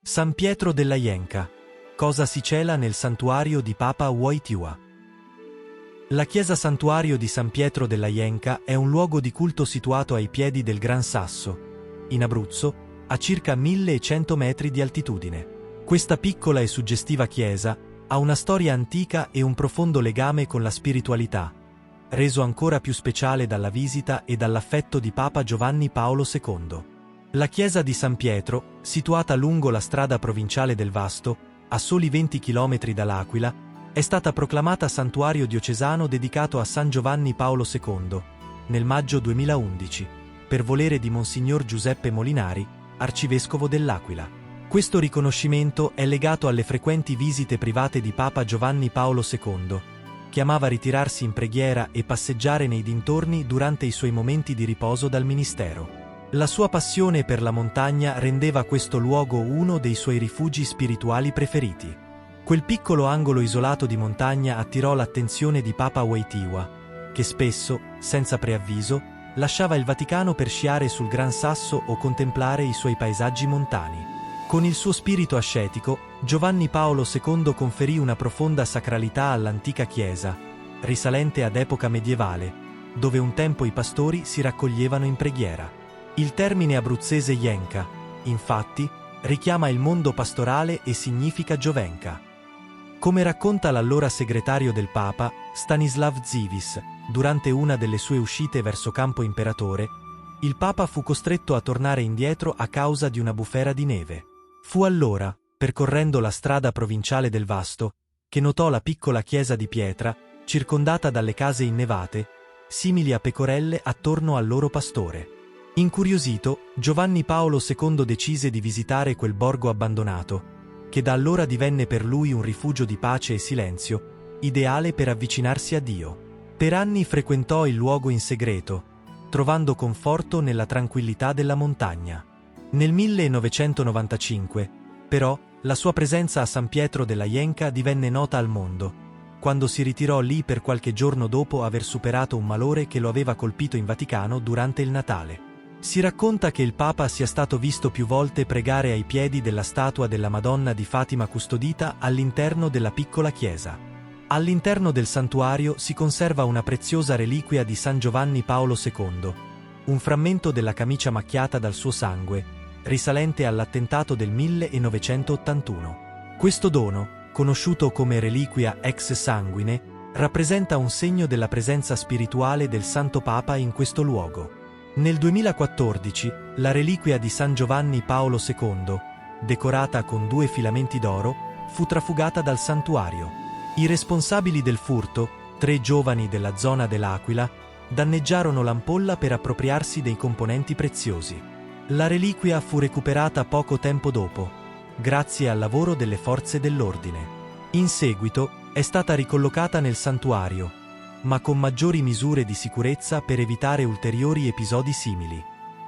San Pietro della Jenca. Cosa si cela nel santuario di Papa Wojtyła? La chiesa santuario di San Pietro della Jenca è un luogo di culto situato ai piedi del Gran Sasso, in Abruzzo, a circa 1100 metri di altitudine. Questa piccola e suggestiva chiesa ha una storia antica e un profondo legame con la spiritualità, reso ancora più speciale dalla visita e dall'affetto di Papa Giovanni Paolo II. La chiesa di San Pietro, situata lungo la strada provinciale del Vasto, a soli 20 km dall'Aquila, è stata proclamata santuario diocesano dedicato a San Giovanni Paolo II, nel maggio 2011, per volere di Monsignor Giuseppe Molinari, arcivescovo dell'Aquila. Questo riconoscimento è legato alle frequenti visite private di Papa Giovanni Paolo II, che amava ritirarsi in preghiera e passeggiare nei dintorni durante i suoi momenti di riposo dal ministero. La sua passione per la montagna rendeva questo luogo uno dei suoi rifugi spirituali preferiti. Quel piccolo angolo isolato di montagna attirò l'attenzione di Papa Wojtyła, che spesso, senza preavviso, lasciava il Vaticano per sciare sul Gran Sasso o contemplare i suoi paesaggi montani. Con il suo spirito ascetico, Giovanni Paolo II conferì una profonda sacralità all'antica chiesa, risalente ad epoca medievale, dove un tempo i pastori si raccoglievano in preghiera. Il termine abruzzese Jenka, infatti, richiama il mondo pastorale e significa giovenca. Come racconta l'allora segretario del Papa, Stanislav Dziwisz, durante una delle sue uscite verso Campo Imperatore, il Papa fu costretto a tornare indietro a causa di una bufera di neve. Fu allora, percorrendo la strada provinciale del Vasto, che notò la piccola chiesa di pietra, circondata dalle case innevate, simili a pecorelle attorno al loro pastore. Incuriosito, Giovanni Paolo II decise di visitare quel borgo abbandonato, che da allora divenne per lui un rifugio di pace e silenzio, ideale per avvicinarsi a Dio. Per anni frequentò il luogo in segreto, trovando conforto nella tranquillità della montagna. Nel 1995, però, la sua presenza a San Pietro della Jenca divenne nota al mondo, quando si ritirò lì per qualche giorno dopo aver superato un malore che lo aveva colpito in Vaticano durante il Natale. Si racconta che il Papa sia stato visto più volte pregare ai piedi della statua della Madonna di Fatima custodita all'interno della piccola chiesa. All'interno del santuario si conserva una preziosa reliquia di San Giovanni Paolo II, un frammento della camicia macchiata dal suo sangue, risalente all'attentato del 1981. Questo dono, conosciuto come reliquia ex sanguine, rappresenta un segno della presenza spirituale del Santo Papa in questo luogo. Nel 2014, la reliquia di San Giovanni Paolo II, decorata con 2 filamenti d'oro, fu trafugata dal santuario. I responsabili del furto, 3 giovani della zona dell'Aquila, danneggiarono l'ampolla per appropriarsi dei componenti preziosi. La reliquia fu recuperata poco tempo dopo, grazie al lavoro delle forze dell'ordine. In seguito, è stata ricollocata nel santuario, ma con maggiori misure di sicurezza per evitare ulteriori episodi simili.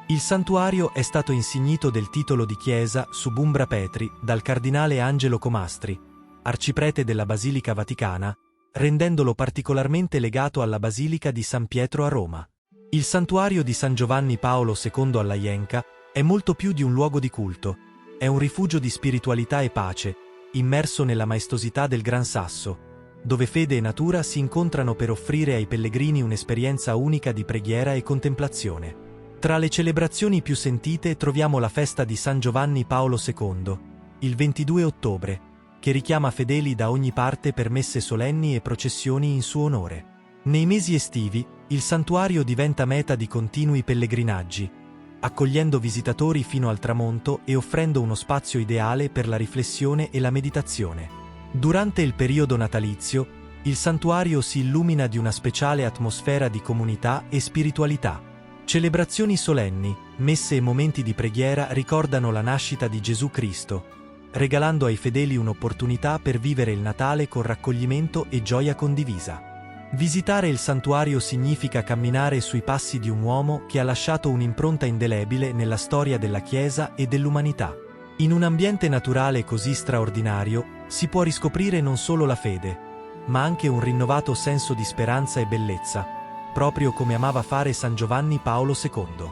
Il santuario è stato insignito del titolo di chiesa sub umbra Petri dal cardinale Angelo Comastri, arciprete della Basilica Vaticana, rendendolo particolarmente legato alla Basilica di San Pietro a Roma. Il santuario di San Giovanni Paolo II alla Jenca è molto più di un luogo di culto, è un rifugio di spiritualità e pace, immerso nella maestosità del Gran Sasso, dove fede e natura si incontrano per offrire ai pellegrini un'esperienza unica di preghiera e contemplazione. Tra le celebrazioni più sentite troviamo la festa di San Giovanni Paolo II, il 22 ottobre, che richiama fedeli da ogni parte per messe solenni e processioni in suo onore. Nei mesi estivi, il santuario diventa meta di continui pellegrinaggi, accogliendo visitatori fino al tramonto e offrendo uno spazio ideale per la riflessione e la meditazione. Durante il periodo natalizio, il santuario si illumina di una speciale atmosfera di comunità e spiritualità. Celebrazioni solenni, messe e momenti di preghiera ricordano la nascita di Gesù Cristo, regalando ai fedeli un'opportunità per vivere il Natale con raccoglimento e gioia condivisa. Visitare il santuario significa camminare sui passi di un uomo che ha lasciato un'impronta indelebile nella storia della Chiesa e dell'umanità. In un ambiente naturale così straordinario, si può riscoprire non solo la fede, ma anche un rinnovato senso di speranza e bellezza, proprio come amava fare San Giovanni Paolo II.